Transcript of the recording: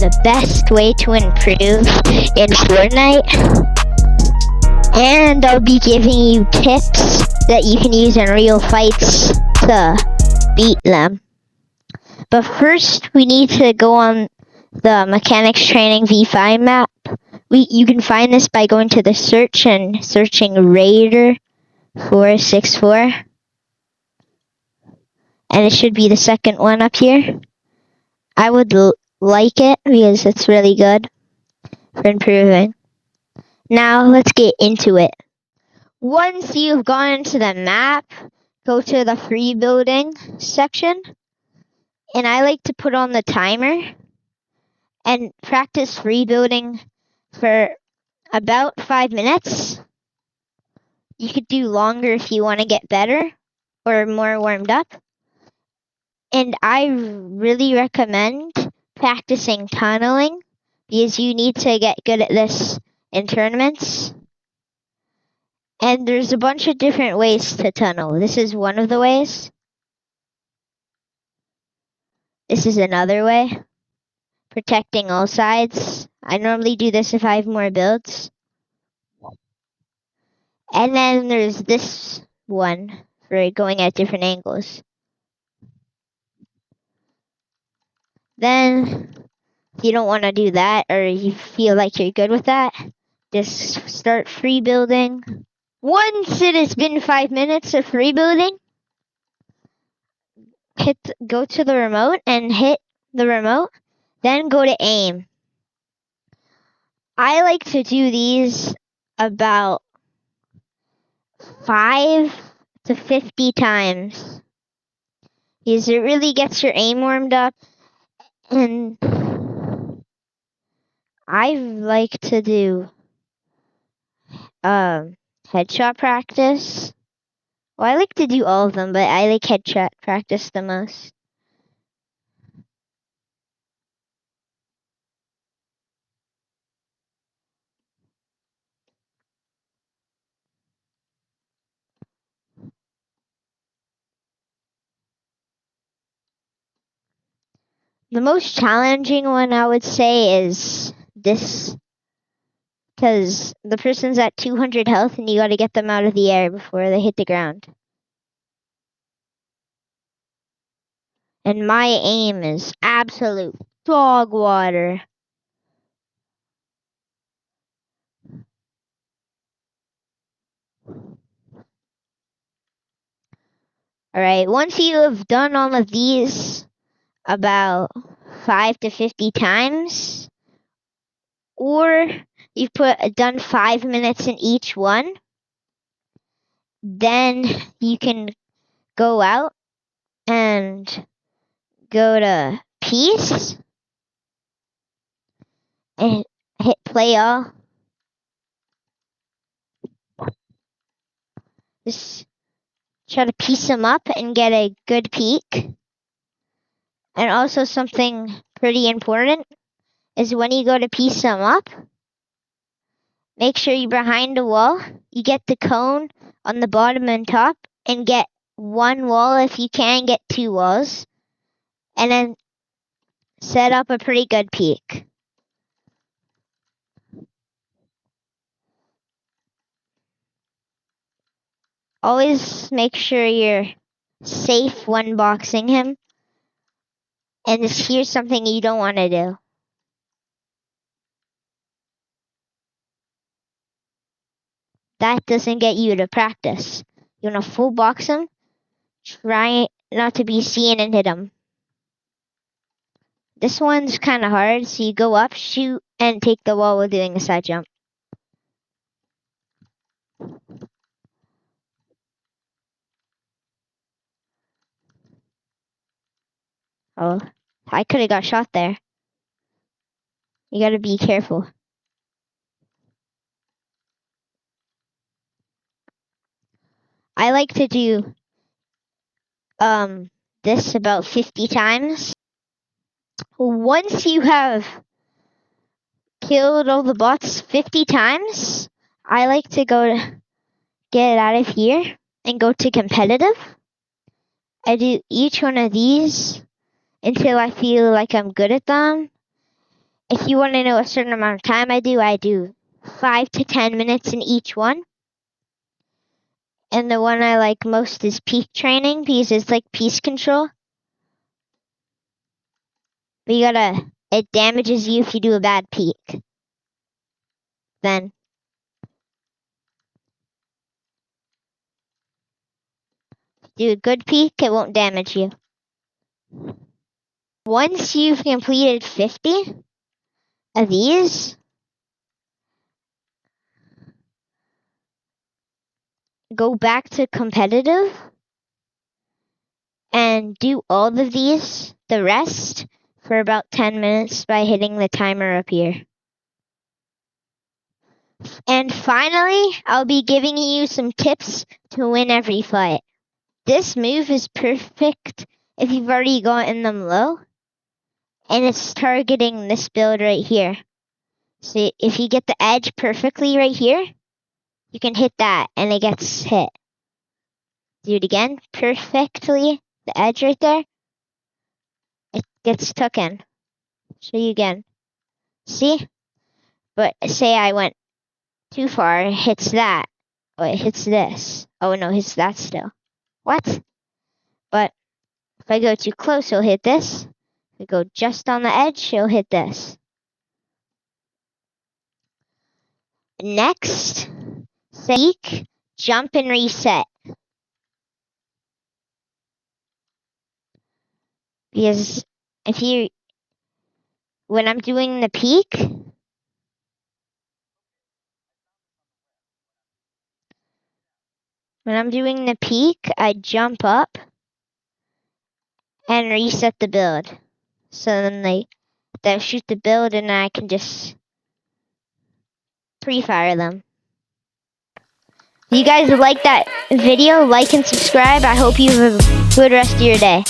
the best way to improve in Fortnite. And I'll be giving you tips that you can use in real fights to beat them. But first, we need to go on the Mechanics Training V5 map. You can find this by going to the search and searching Raider 464. And it should be the second one up here. I would like it because it's really good for improving. Now let's get into it. Once you've gone to the map, go to the free building section. And I like to put on the timer and practice free building for about 5 minutes. You could do longer if you want to get better or more warmed up. And I really recommend practicing tunneling because you need to get good at this in tournaments. And there's a bunch of different ways to tunnel. This is one of the ways. This is another way. Protecting all sides. I normally do this if I have more builds. And then there's this one for going at different angles. Then, if you don't want to do that or you feel like you're good with that, just start free building. Once it has been 5 minutes of free building, go to the remote and hit the remote, then go to aim. I like to do these about 5 to 50 times because it really gets your aim warmed up. And I like to do headshot practice. Well, I like to do all of them, but I like headshot practice the most. The most challenging one, I would say, is this. Because the person's at 200 health and you gotta get them out of the air before they hit the ground. And my aim is absolute dog water. Alright, once you have done all of these about 5 to 50 times, or you've done 5 minutes in each one, then you can go out and go to peace and hit play all. Just try to piece them up and get a good peek. And also something pretty important is when you go to piece them up, make sure you're behind a wall. You get the cone on the bottom and top and get one wall if you can, get 2 walls. And then set up a pretty good peek. Always make sure you're safe when boxing him. And here's something you don't want to do. That doesn't get you to practice. You want to full box him, try not to be seen and hit him. This one's kind of hard, so you go up, shoot, and take the wall while doing a side jump. Oh, I could have got shot there. You gotta be careful. I like to do this about 50 times. Once you have killed all the bots 50 times, I like to get out of here and go to competitive. I do each one of these until I feel like I'm good at them. if you want to know a certain amount of time I do 5 to 10 minutes in each one. And the one I like most is peak training because it's like piece control. But it damages you if you do a bad peak. Then if you do a good peak, it won't damage you. Once you've completed 50 of these, go back to competitive and do all of these, the rest, for about 10 minutes by hitting the timer up here. And finally, I'll be giving you some tips to win every fight. This move is perfect if you've already gotten them low, and it's targeting this build right here. So if you get the edge perfectly right here, you can hit that and it gets hit. Do it again, perfectly, the edge right there, it gets taken. Show you again. See? But say I went too far, it hits that. Oh, it hits this. Oh no, it hits that still. What? But if I go too close, it'll hit this. If I go just on the edge, it'll hit this. Next, peek, jump and reset. Because when I'm doing the peak, I jump up and reset the build. So then they'll shoot the build and I can just pre-fire them. If you guys like that video, like and subscribe. I hope you have a good rest of your day.